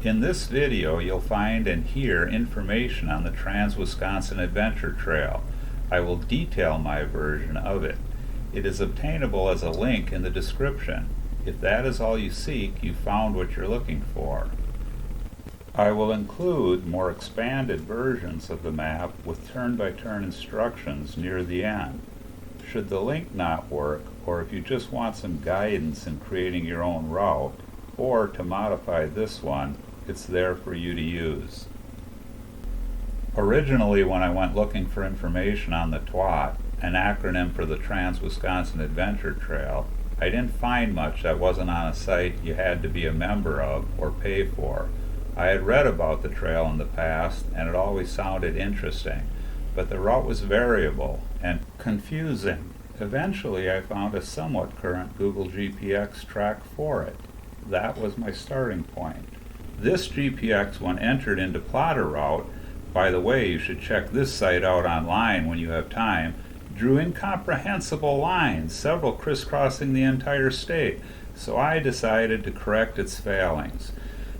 In this video, you'll find and hear information on the Trans-Wisconsin Adventure Trail. I will detail my version of it. It is obtainable as a link in the description. If that is all you seek, you found what you're looking for. I will include more expanded versions of the map with turn-by-turn instructions near the end. Should the link not work, or if you just want some guidance in creating your own route, or to modify this one, it's there for you to use. Originally, when I went looking for information on the TWAT, an acronym for the Trans-Wisconsin Adventure Trail, I didn't find much that wasn't on a site you had to be a member of or pay for. I had read about the trail in the past, and it always sounded interesting, but the route was variable and confusing. Eventually, I found a somewhat current Google GPX track for it. That was my starting point. This GPX, when entered into Plotter Route, by the way, you should check this site out online when you have time, drew incomprehensible lines, several crisscrossing the entire state, so I decided to correct its failings.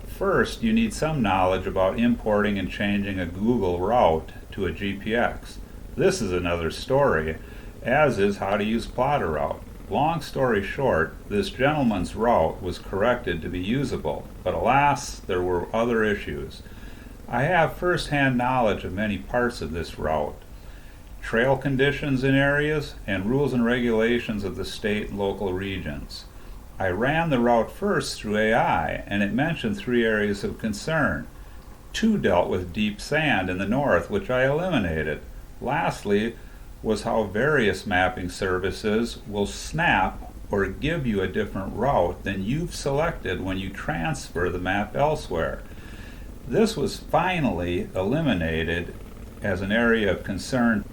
First, you need some knowledge about importing and changing a Google route to a GPX. This is another story, as is how to use Plotter Route. Long story short, this gentleman's route was corrected to be usable, but alas, there were other issues. I have first-hand knowledge of many parts of this route, trail conditions in areas, and rules and regulations of the state and local regions. I ran the route first through AI, and it mentioned 3 areas of concern. 2 dealt with deep sand in the north, which I eliminated. Lastly, was how various mapping services will snap or give you a different route than you've selected when you transfer the map elsewhere. This was finally eliminated as an area of concern.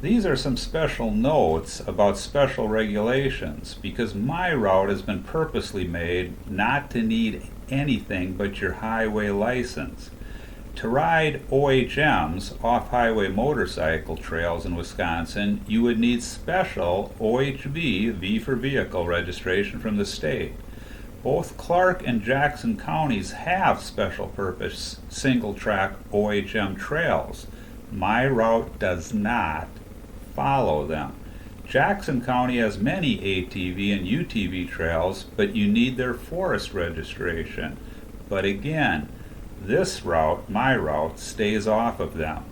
These are some special notes about special regulations, because my route has been purposely made not to need anything but your highway license. To ride OHMs, off-highway motorcycle trails in Wisconsin, you would need special OHV, V for vehicle, registration from the state. Both Clark and Jackson counties have special purpose single-track OHM trails. My route does not follow them. Jackson County has many ATV and UTV trails, but you need their forest registration. But again, this route, my route, stays off of them.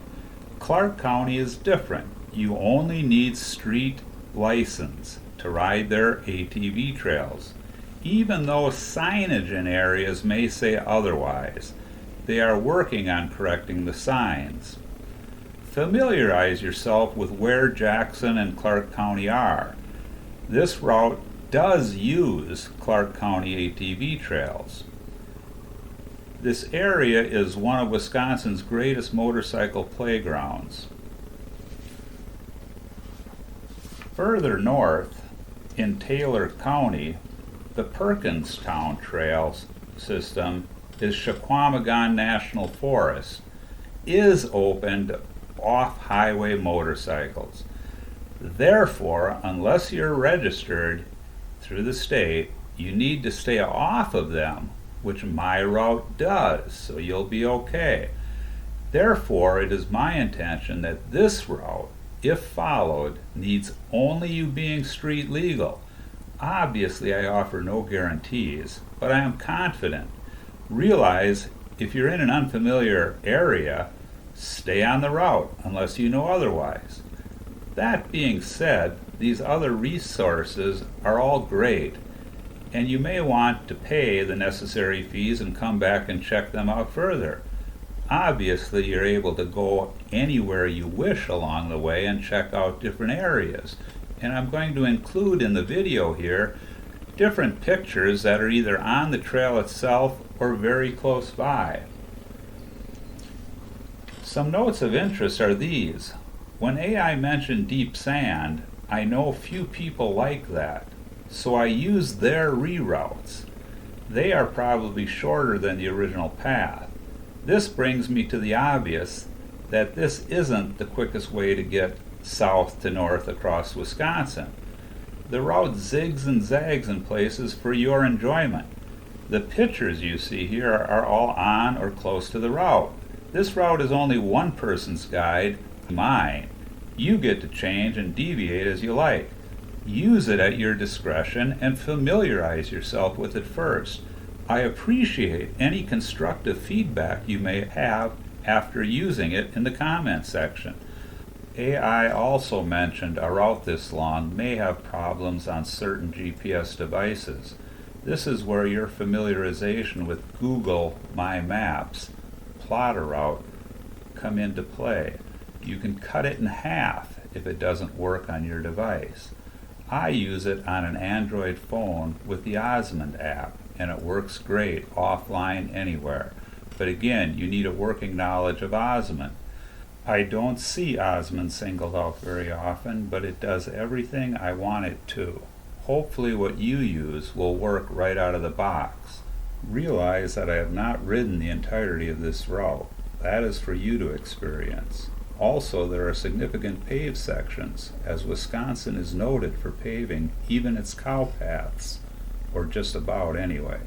Clark County is different. You only need street license to ride their ATV trails. Even though signage in areas may say otherwise, they are working on correcting the signs. Familiarize yourself with where Jackson and Clark County are. This route does use Clark County ATV trails. This area is one of Wisconsin's greatest motorcycle playgrounds. Further north, in Taylor County, the Perkinstown Trail system is Chequamegon National Forest, is open to off-highway motorcycles. Therefore, unless you're registered through the state, you need to stay off of them, which my route does, so you'll be okay. Therefore, it is my intention that this route, if followed, needs only you being street legal. Obviously, I offer no guarantees, but I am confident. Realize, if you're in an unfamiliar area, stay on the route unless you know otherwise. That being said, these other resources are all great, and you may want to pay the necessary fees and come back and check them out further. Obviously, you're able to go anywhere you wish along the way and check out different areas. And I'm going to include in the video here different pictures that are either on the trail itself or very close by. Some notes of interest are these. When AI mentioned deep sand, I know few people like that, so I use their reroutes. They are probably shorter than the original path. This brings me to the obvious that this isn't the quickest way to get south to north across Wisconsin. The route zigs and zags in places for your enjoyment. The pictures you see here are all on or close to the route. This route is only one person's guide, mine. You get to change and deviate as you like. Use it at your discretion and familiarize yourself with it first. I appreciate any constructive feedback you may have after using it in the comment section. AI also mentioned a route this long may have problems on certain GPS devices. This is where your familiarization with Google My Maps, plot a route, come into play. You can cut it in half if it doesn't work on your device. I use it on an Android phone with the Osmond app, and it works great offline anywhere. But again, you need a working knowledge of Osmond. I don't see Osmond singled out very often, but it does everything I want it to. Hopefully what you use will work right out of the box. Realize that I have not ridden the entirety of this route. That is for you to experience. Also, there are significant paved sections, as Wisconsin is noted for paving even its cow paths, or just about anyway.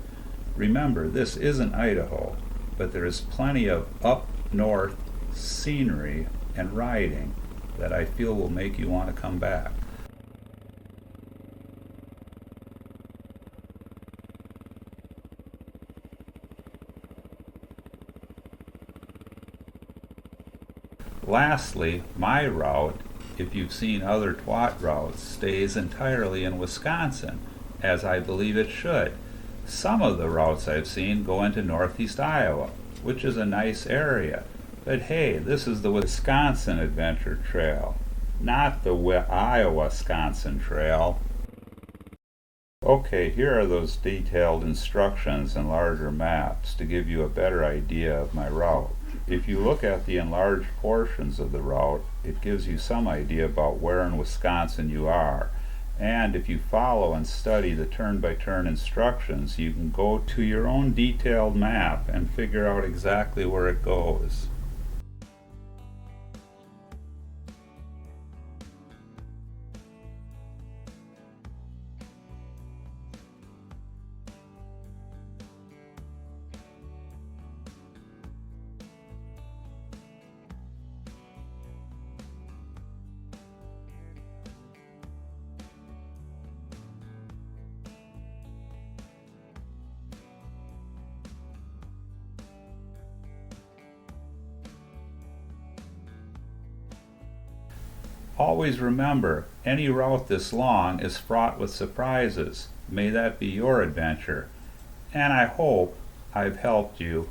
Remember, this isn't Idaho, but there is plenty of up north scenery and riding that I feel will make you want to come back. Lastly, my route, if you've seen other TWAT routes, stays entirely in Wisconsin, as I believe it should. Some of the routes I've seen go into northeast Iowa, which is a nice area. But hey, this is the Wisconsin Adventure Trail, not the Iowa-Wisconsin Trail. Okay, here are those detailed instructions and larger maps to give you a better idea of my route. If you look at the enlarged portions of the route, it gives you some idea about where in Wisconsin you are. And if you follow and study the turn-by-turn instructions, you can go to your own detailed map and figure out exactly where it goes. Always remember, any route this long is fraught with surprises. May that be your adventure. And I hope I've helped you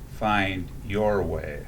find your way.